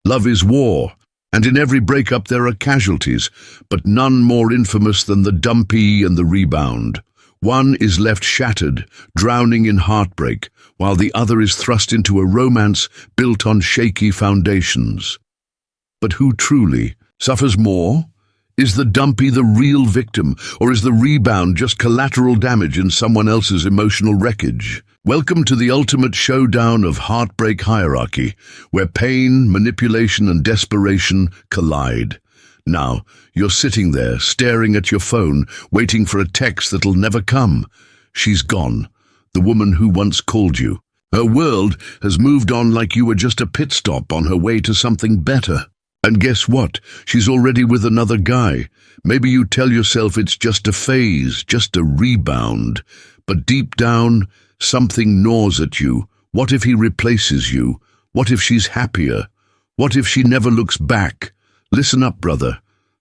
Love is war, and in every breakup there are casualties, but none more infamous than the Dumpee and the Rebound. One is left shattered, drowning in heartbreak, while the other is thrust into a romance built on shaky foundations. But who truly suffers more? Is the Dumpee the real victim, or is the Rebound just collateral damage in someone else's emotional wreckage? Welcome to the ultimate showdown of heartbreak hierarchy, where pain, manipulation, and desperation collide. Now, you're sitting there, staring at your phone, waiting for a text that'll never come. She's gone, the woman who once called you. Her world has moved on like you were just a pit stop on her way to something better. And guess what? She's already with another guy. Maybe you tell yourself it's just a phase, just a rebound. But deep down, something gnaws at you. What if he replaces you? What if she's happier? What if she never looks back? Listen up, brother.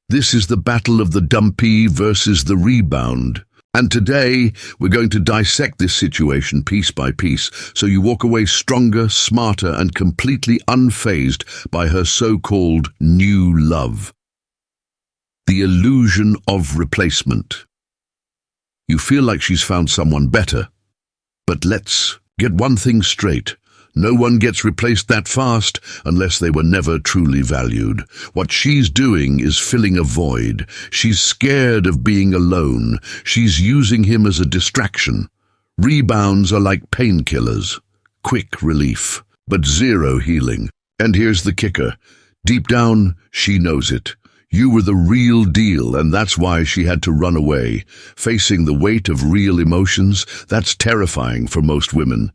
This is the battle of the Dumpee versus the Rebound. And today, we're going to dissect this situation piece by piece, so you walk away stronger, smarter, and completely unfazed by her so-called new love. The illusion of replacement. You feel like she's found someone better. But let's get one thing straight. No one gets replaced that fast unless they were never truly valued. What she's doing is filling a void. She's scared of being alone. She's using him as a distraction. Rebounds are like painkillers. Quick relief, but zero healing. And here's the kicker. Deep down, she knows it. You were the real deal, and that's why she had to run away. Facing the weight of real emotions, that's terrifying for most women.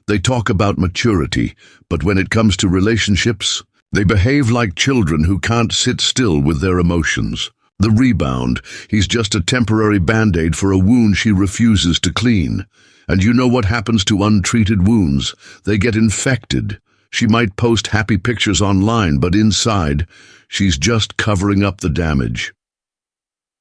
They talk about maturity, but when it comes to relationships, they behave like children who can't sit still with their emotions. The Rebound, he's just a temporary band-aid for a wound she refuses to clean. And you know what happens to untreated wounds? They get infected. She might post happy pictures online, but inside, she's just covering up the damage.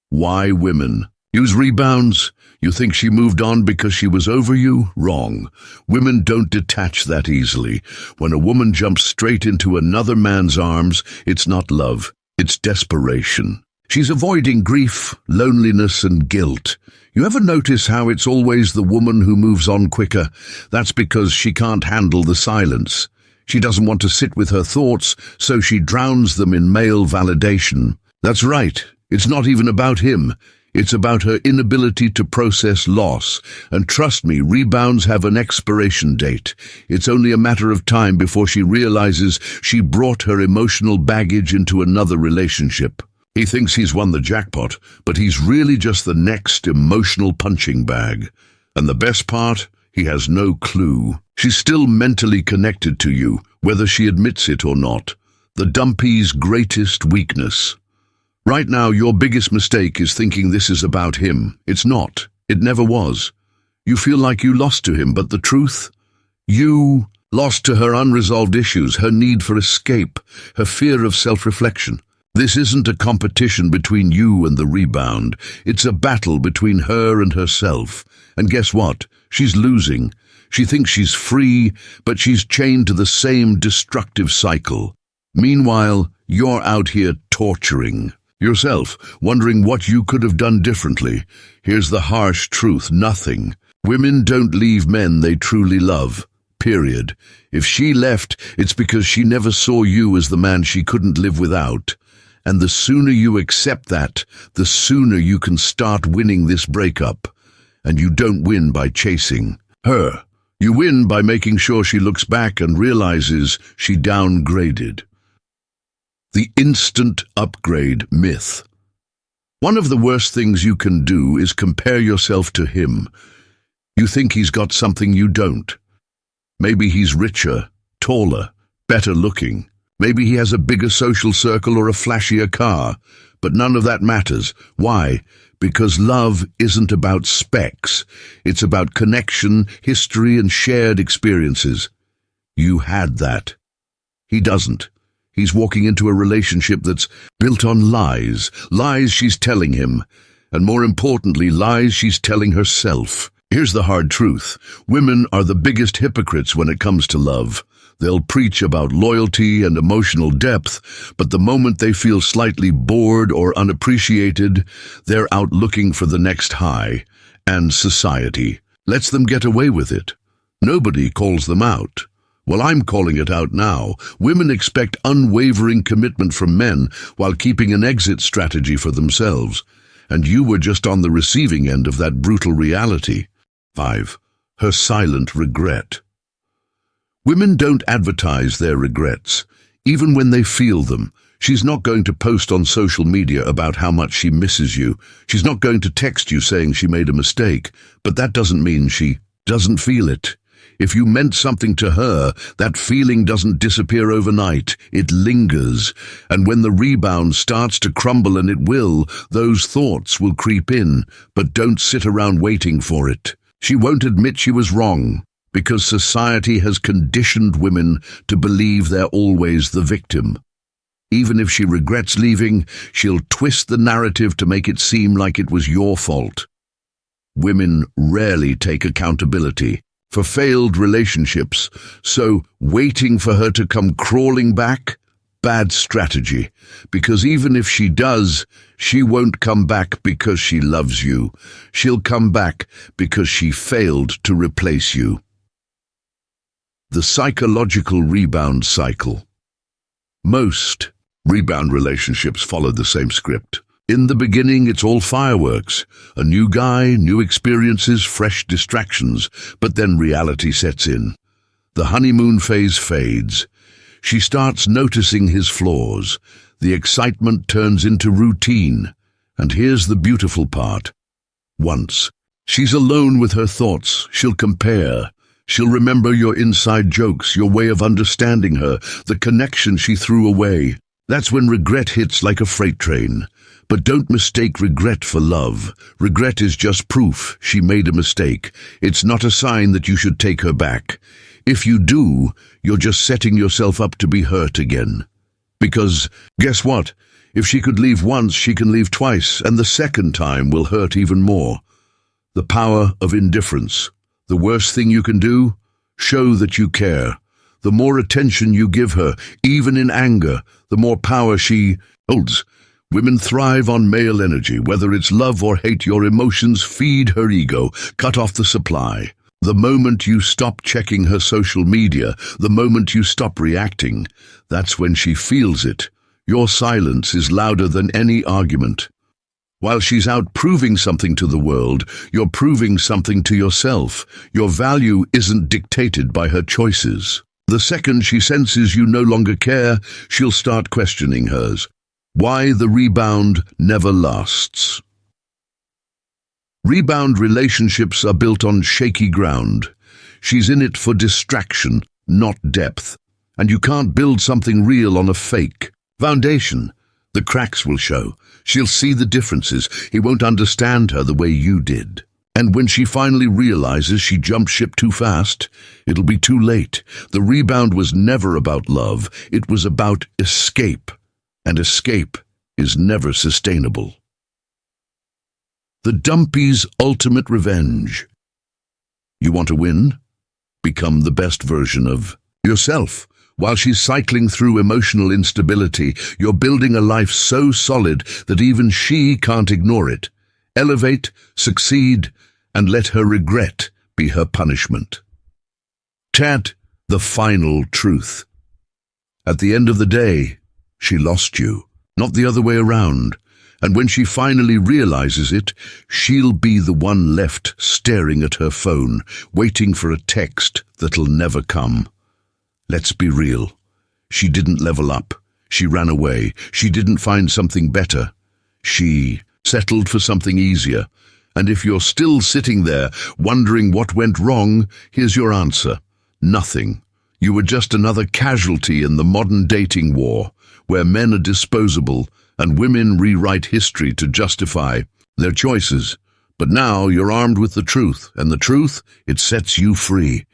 Why women use rebounds? You think she moved on because she was over you? Wrong. Women don't detach that easily. When a woman jumps straight into another man's arms, it's not love, it's desperation. She's avoiding grief, loneliness, and guilt. You ever notice how it's always the woman who moves on quicker? That's because she can't handle the silence. She doesn't want to sit with her thoughts, so she drowns them in male validation. That's right, it's not even about him. It's about her inability to process loss. And trust me, rebounds have an expiration date. It's only a matter of time before she realizes she brought her emotional baggage into another relationship. He thinks he's won the jackpot, but he's really just the next emotional punching bag. And the best part? He has no clue. She's still mentally connected to you, whether she admits it or not. The Dumpee's greatest weakness. Right now, your biggest mistake is thinking this is about him. It's not. It never was. You feel like you lost to him, but the truth? You lost to her unresolved issues, her need for escape, her fear of self-reflection. This isn't a competition between you and the Rebound. It's a battle between her and herself. And guess what? She's losing. She thinks she's free, but she's chained to the same destructive cycle. Meanwhile, you're out here torturing yourself, wondering what you could have done differently. Here's the harsh truth: nothing. Women don't leave men they truly love. Period. If she left, it's because she never saw you as the man she couldn't live without. And the sooner you accept that, the sooner you can start winning this breakup. And you don't win by chasing her. You win by making sure she looks back and realizes she downgraded. The instant upgrade myth. One of the worst things you can do is compare yourself to him. You think he's got something you don't. Maybe he's richer, taller, better looking. Maybe he has a bigger social circle or a flashier car. But none of that matters. Why? Because love isn't about specs. It's about connection, history, and shared experiences. You had that. He doesn't. He's walking into a relationship that's built on lies. Lies she's telling him. And more importantly, lies she's telling herself. Here's the hard truth. Women are the biggest hypocrites when it comes to love. They'll preach about loyalty and emotional depth, but the moment they feel slightly bored or unappreciated, they're out looking for the next high, and society lets them get away with it. Nobody calls them out. Well, I'm calling it out now. Women expect unwavering commitment from men while keeping an exit strategy for themselves. And you were just on the receiving end of that brutal reality. 5. Her silent regret. Women don't advertise their regrets, even when they feel them. She's not going to post on social media about how much she misses you. She's not going to text you saying she made a mistake, but that doesn't mean she doesn't feel it. If you meant something to her, that feeling doesn't disappear overnight. It lingers. And when the rebound starts to crumble, and it will, those thoughts will creep in, but don't sit around waiting for it. She won't admit she was wrong, because society has conditioned women to believe they're always the victim. Even if she regrets leaving, she'll twist the narrative to make it seem like it was your fault. Women rarely take accountability for failed relationships, so waiting for her to come crawling back, bad strategy, because even if she does, she won't come back because she loves you. She'll come back because she failed to replace you. The psychological rebound cycle. Most rebound relationships follow the same script. In the beginning, it's all fireworks. A new guy, new experiences, fresh distractions. But then reality sets in. The honeymoon phase fades. She starts noticing his flaws. The excitement turns into routine. And here's the beautiful part. Once she's alone with her thoughts, she'll compare. She'll remember your inside jokes, your way of understanding her, the connection she threw away. That's when regret hits like a freight train. But don't mistake regret for love. Regret is just proof she made a mistake. It's not a sign that you should take her back. If you do, you're just setting yourself up to be hurt again. Because, guess what? If she could leave once, she can leave twice, and the second time will hurt even more. The power of indifference. The worst thing you can do? Show that you care. The more attention you give her, even in anger, the more power she holds. Women thrive on male energy. Whether it's love or hate, your emotions feed her ego. Cut off the supply. The moment you stop checking her social media, the moment you stop reacting, that's when she feels it. Your silence is louder than any argument. While she's out proving something to the world, you're proving something to yourself. Your value isn't dictated by her choices. The second she senses you no longer care, she'll start questioning hers. Why the rebound never lasts. Rebound relationships are built on shaky ground. She's in it for distraction, not depth. And you can't build something real on a fake foundation. The cracks will show. She'll see the differences. He won't understand her the way you did. And when she finally realizes she jumped ship too fast, it'll be too late. The rebound was never about love. It was about escape. And escape is never sustainable. The Dumpee's ultimate revenge. You want to win? Become the best version of yourself. While she's cycling through emotional instability, you're building a life so solid that even she can't ignore it. Elevate, succeed, and let her regret be her punishment. The final truth. At the end of the day, she lost you, not the other way around. And when she finally realizes it, she'll be the one left staring at her phone, waiting for a text that'll never come. Let's be real. She didn't level up. She ran away. She didn't find something better. She settled for something easier. And if you're still sitting there wondering what went wrong, here's your answer. Nothing. You were just another casualty in the modern dating war, where men are disposable and women rewrite history to justify their choices. But now you're armed with the truth, and the truth, it sets you free.